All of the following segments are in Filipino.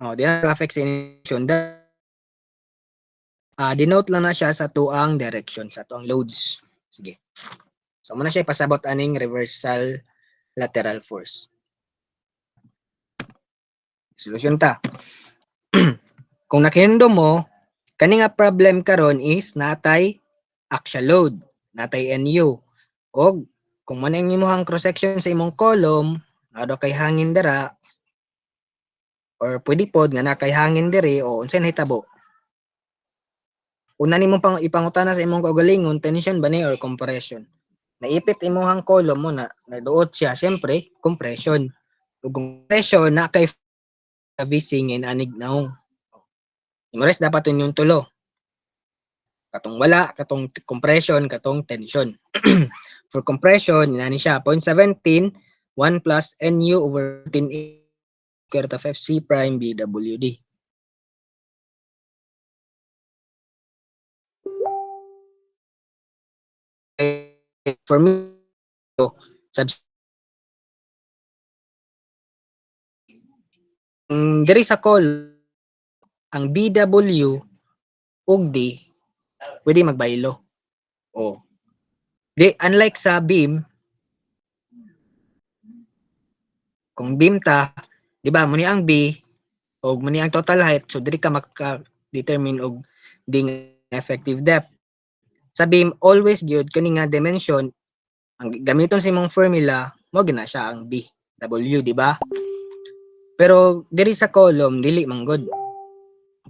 Di affect sa initiation. Denote lang na siya sa tuang direction, sa tuang loads. Sige. So, muna siya ipasabot aning reversal lateral force. Solution ta. Kung nakahindom mo, kani nga problem karon is natay axial load, natay NU. Og kung man ang imong cross section sa imong column, ado kay hangin dira or pwede pod nga na kay hangin diri o unsay nahitabo. Una nimo pang ipangutana sa imong kaugalingon, tension ba ni or compression. Naipit imong column mo na naduot siya, syempre compression. Ug compression na kay bising and anig naong. Imores dapat yung tulo. Katong wala, katong compression, katong tension. For compression, inani siya 0.17 1 plus NU over 14 square root of FC prime BWD. For me, diri sa call, ang BW ug D pwede magbaylo. Di, unlike sa beam, kung beam ta, di ba, muni ang B, o muni ang total height, so diri ka maka-determine og ding effective depth. Sa beam, always gyud kani nga dimension, ang gamiton sa imong formula, mo gina siya ang B, W, di ba? Pero diri sa column, dili man gud.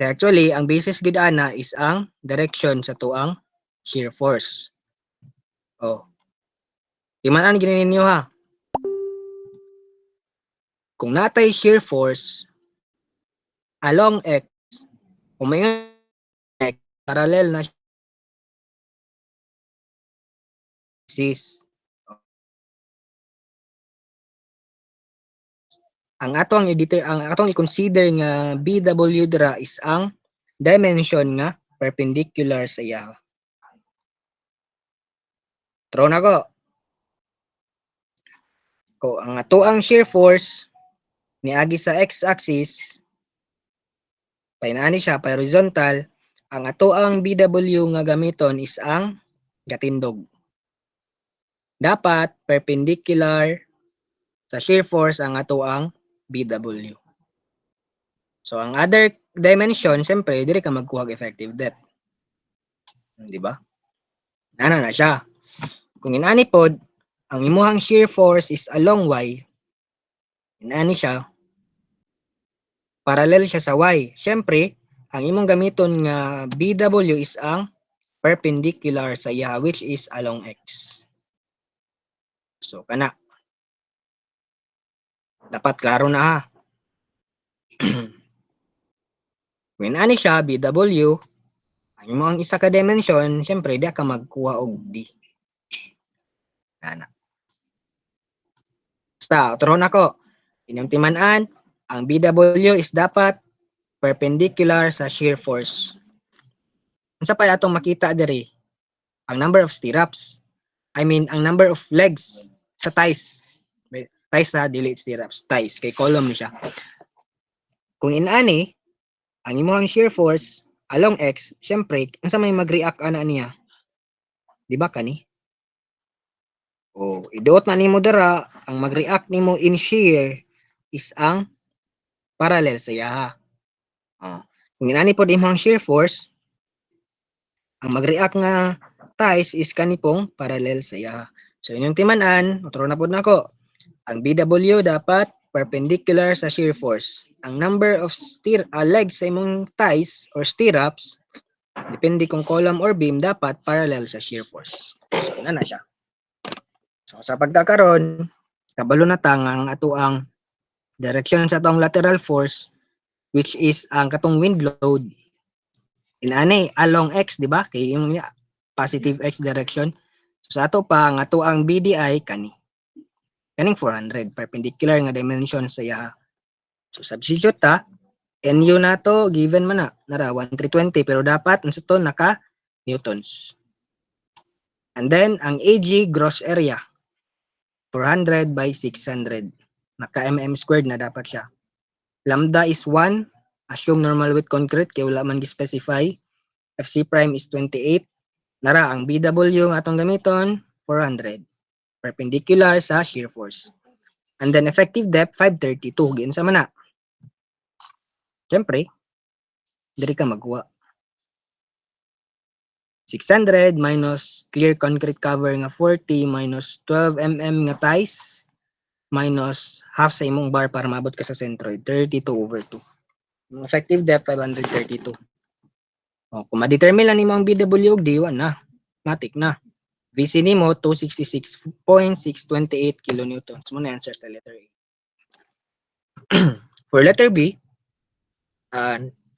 Actually, ang basis gud ana is ang direction sa tuang shear force. Iman gini ninyo ha. Kung natay shear force along X, kung may X, parallel na axis. Ang atong i-consider nga BW dira is ang dimension nga perpendicular sa iya. Tro na ko. Ang atoang shear force niagi sa x-axis, painaani siya pa horizontal, ang atoang BW nga gamiton is ang gatindog. Dapat perpendicular sa shear force ang atoang BW. So ang other dimension, siyempre, dire ka magkuha og effective depth. Di ba? Ana na siya. Kung inani pod, ang imuhang shear force is along Y, inani siya, parallel siya sa Y. Siyempre, ang imong gamiton nga BW is ang perpendicular sa iya, which is along X. So, kana. Dapat klaro na ha. When ani siya, BW, ang imong isa ka dimension, siyempre, di ka magkuha og D. Kana. Basta, turon ako. Inyong timanan, ang BW is dapat perpendicular sa shear force. Unsa pa atong makita diri? Ang number of stirrups. Ang number of legs sa ties. Ties na dili stirrups, ties kay column ni siya. Kung inani, ang imong shear force along X, syempre, unsa may mag-react ana niya? Di ba kani? Iduot na nimo dira, ang mag-react nimo in shear is ang parallel sa iya. Kung inani pod imong shear force, ang mag-react nga ties is kanipong parallel sa iya. So inyong timanan, utro na pod nako. Ang BW dapat perpendicular sa shear force. Ang number of legs sa imong ties or stirrups, depende kung column or beam, dapat parallel sa shear force. So na siya. So sa pagkakaroon, kabalo na tang ang atuang direction sa atong lateral force, which is ang katong wind load. Inani along X, di ba? Kay yung positive X direction. So sa ato pa ang atuang BDI kaning 400 perpendicular nga dimension sa iya. So substitute ta, NU na to given man na nara 1320, pero dapat unsa to naka newtons. And then ang AG gross area 400 by 600, naka mm squared na dapat siya. Lambda is 1 Assume normal width concrete kay wala man gi-specify. FC prime is 28. Nara ang BW nga atong gamiton 400 perpendicular sa shear force. And then effective depth 532 giun sa mana. Siyempre, diri ka magwa. 600 minus clear concrete cover nga 40 minus 12 mm nga ties minus half sa imong bar para maabot ka sa centroid 32/2. Effective depth 532. Kung ma-determine lang nimo ang BW ug D1 na, matik na. VC nimo 266.628 kilonewtons. Mo na answer sa letter A. For letter B,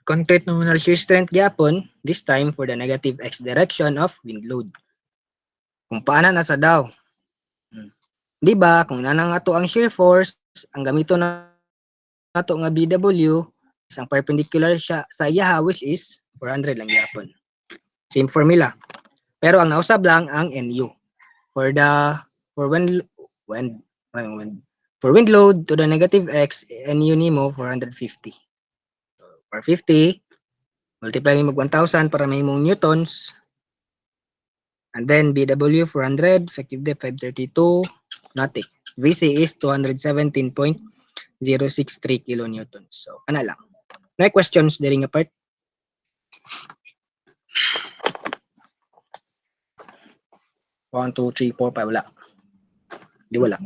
concrete nominal shear strength gyapon, this time for the negative x direction of wind load. Kung paana na sa daw. Di ba, kung nanang ato ang shear force, ang gamito na ato nga BW, isang perpendicular siya sa iyaha which is 400 lang gyapon. Same formula. Pero ang nausab lang ang NU. For wind load to the negative x, NU nimo 450. So, 450 multiply mo mag 1,000 para may mong newtons. And then BW 400, effective depth 532, nothing. VC is 217.063 kilonewtons. So, ana lang. May questions diri nga part? One, two, three, four, five, wala. Di wala.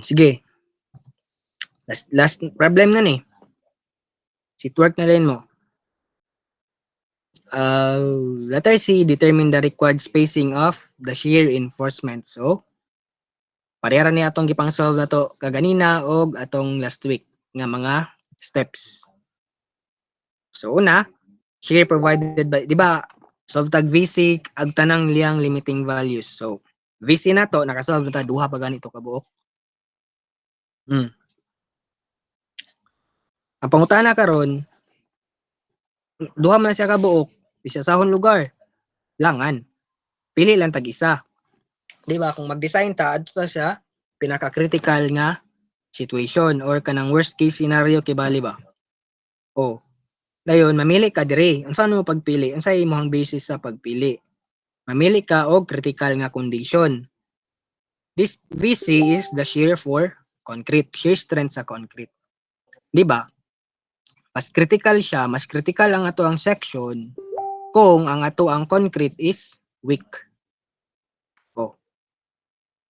Sige. Last problem na ni. Seatwork na rin mo. Letter C, determine the required spacing of the shear reinforcement. So, parehara ni atong gipang-solve na to kaganina og atong last week nga mga steps. So, una, shear provided by, di ba, solve tag VC ag tanang liyang limiting values. So, VC na to, nakasolve na ta, duha pa ganito kabuok. Ang pangutana karon, duha man siya kabuok, isa sahon lugar. Langan. Pili lang tag isa. Di ba, kung mag-design ta, adto ta sa pinaka-critical nga situation or kanang worst case scenario kibali ba? Dayon, mamili ka diri. Unsa mo pagpili? Unsa imong basis sa pagpili? Mamili ka og critical nga condition. This VC is the shear for concrete, shear strength sa concrete. Di ba? Mas critical siya, mas critical ang ato ang section kung ang ato ang concrete is weak.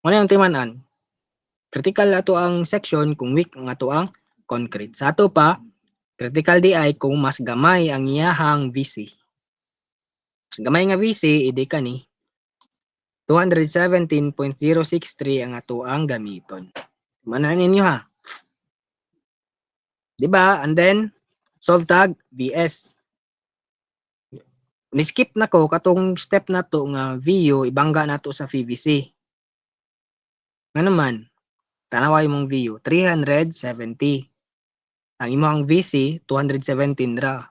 Ano yung timanan? Critical ato ang section kung weak ang ato ang concrete. Sa ato pa, critical di ay kung mas gamay ang iyahang VC. Mas gamay nga VC, idi ka ni 217.063 ang ato ang gamiton. Manan ninyo ha. Diba? And then, solve tag VS. Ni-skip na ko katong step na to nga VU, ibangga na to sa VVC. Nga naman, tanaway mong VU, 370. Ang imong VC, 217 ra.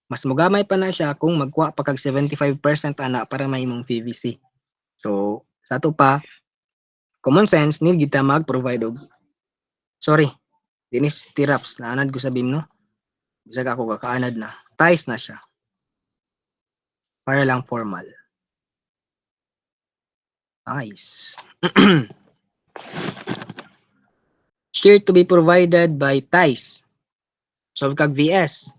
Mas mugamay pa na siya kung magkuha pa kag 75% ana para may imong VVC. So, sa ato pa, common sense, need kita mag-provide og, sorry, dinis tiraps, naanad ko sa beam, no? Bisag ako kakaanad na. Ties na siya. Para lang formal. Nice. Shear to be provided by ties. Solve kag VS.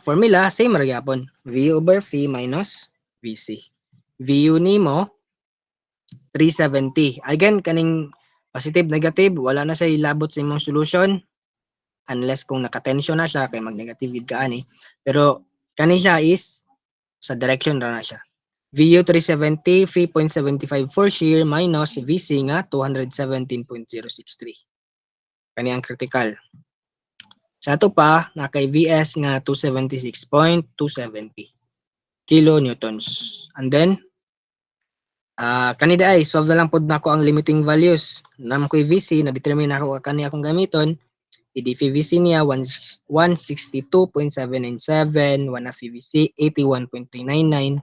Formula, same ra gyapon. V over V minus VC. VU nimo 370. Again, kaning positive, negative, wala na siya ilabot sa imong solution unless kung naka-tension na siya, kay mag-negative ka ani. Pero, kani siya is sa direction ra na siya. VU 370, 3.75 for shear minus VC nga 217.063. Kani ang critical. Sa ato pa, na kay VS nga 276.270 kilonewtons. And then, kanida ay, solve na lang pod nako ang limiting values. Nam ko'y VC, na-determine ako kani akong gamiton. VC niya 162.797, 1 VC 81.399,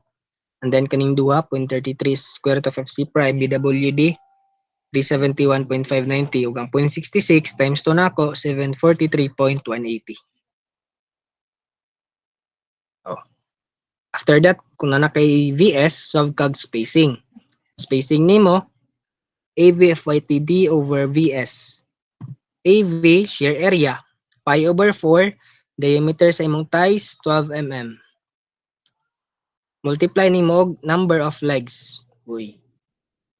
and then kaning duha 0.33 square root of FC prime BWD 371.590 ug ang 0.66 times 2 nako 743.180. Oh. After that, kung na kay VS, solve kag spacing. Spacing nimo AV FYTD over VS. AV shear area pi over 4 diameter sa imong ties 12 mm. Multiply nimo og number of legs. Uy.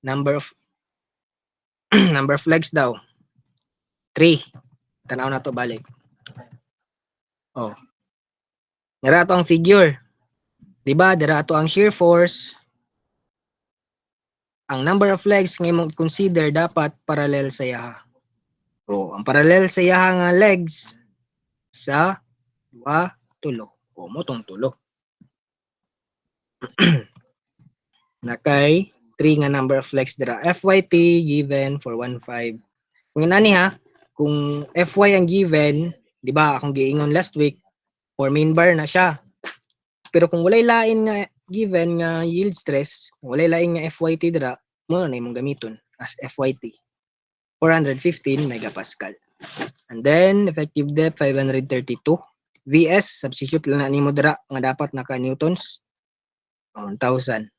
Number of number of legs daw. 3. Tanaw na to balik. Oh. Dara to ang figure. Diba? Dara to ang shear force. Ang number of legs nga imong consider dapat parallel sa yaha. O, ang parallel sa yaha nga legs sa 2, 3. O, mo tong 3. Nakay 3 nga number of legs dira. FYT given for 1.5. Kung inani ha, kung FY ang given, di ba akong giingon last week, for main bar na siya. Pero kung walay lain nga given nga yield stress, kung walay lain nga FYT dira, mo na imong gamiton as FYT. 415 megapascal. And then, effective depth 532. VS, substitute lang na nimo dira nga dapat naka newtons 1,000.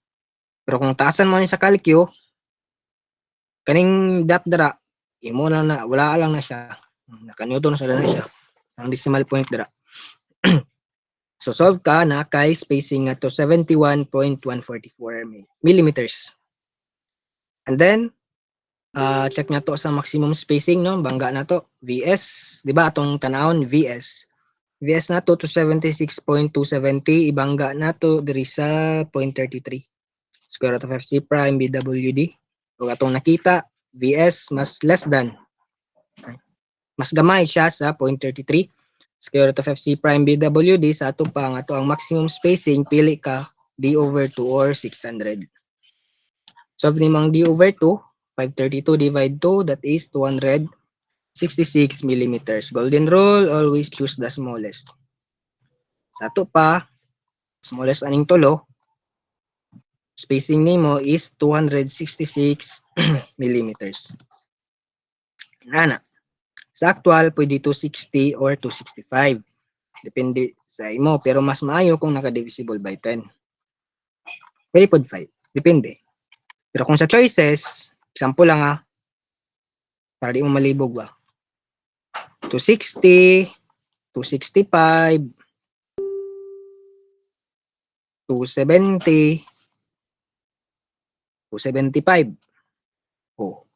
Pero kung taasan mo ni sa calcio, kaning dot dira, imo lang na, wala lang na siya. Naka newtons na siya. Ang decimal point dira. So solve ka na kay spacing nga to 71.144 millimeters. And then, check na to sa maximum spacing, no? Bangga na to. VS, di ba? Atong tanawon, VS. VS na to 76.270. Ibangga na to diri sa 0.33. Square root of FC prime BWD. Kung atong nakita, VS mas less than. Mas gamay siya sa 0.33. Square root of FC prime BWD sa ato pa nga to ang maximum spacing, pili ka D over 2 or 600. Solve ni mang D over 2, 532 divide 2, that is 266 millimeters. Golden rule, always choose the smallest. Sa ato pa, smallest aning tulo, spacing nimo is 266 millimeters. Nana. Sa actual, pwede 260 or 265. Depende sa imo, pero mas maayo kung naka-divisible by 10. Pwede po 5. Depende. Pero kung sa choices, example lang para di mo malibog ba. 260, 265, 270, 275. Oh.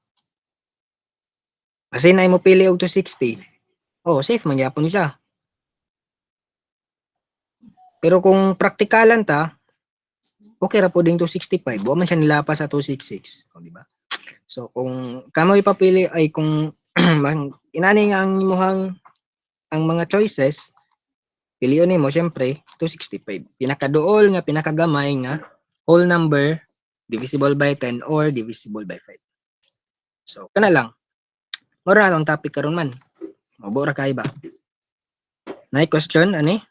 Kasi na mo pili og 260. Oh, safe man gyapon siya. Pero kung praktikalan ta, okay ra po ding 265. Wa man siya nilapa sa 266, oh, di ba? So kung kamo ipapili ay kung inani nga ang imuhang ang mga choices, piliyon nimo syempre 265. Pinakaduol nga pinakagamay nga whole number divisible by 10 or divisible by 5. So kana lang. Mura na ang topic karon man. Mabora kay ba? Nay question ani?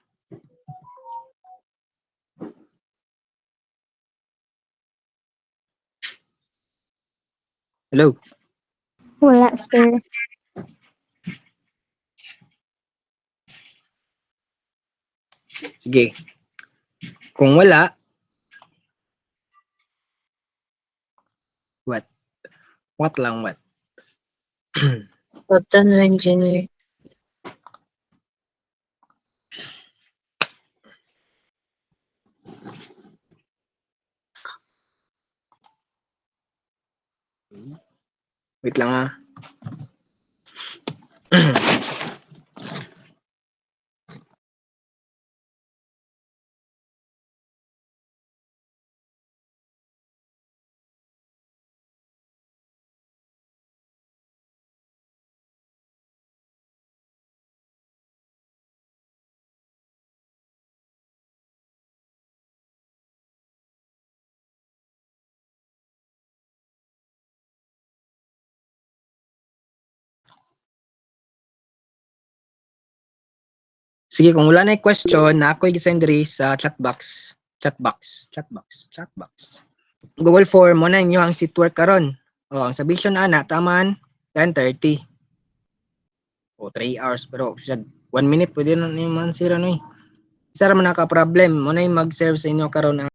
Hello. Wala, sir. Sige. Kung wala, what? What lang what? Total engineer. Wait lang Sige, kung wala na question, na ako i-send diri sa chatbox. Google Form mo na inyo ang seat work karon. Oh, ang submission ana taman 10:30. O 3 hours pero siya 1 minute pwede na ni man sira no eh. Isa ra man naka problem mo na mag-serve sa inyo karon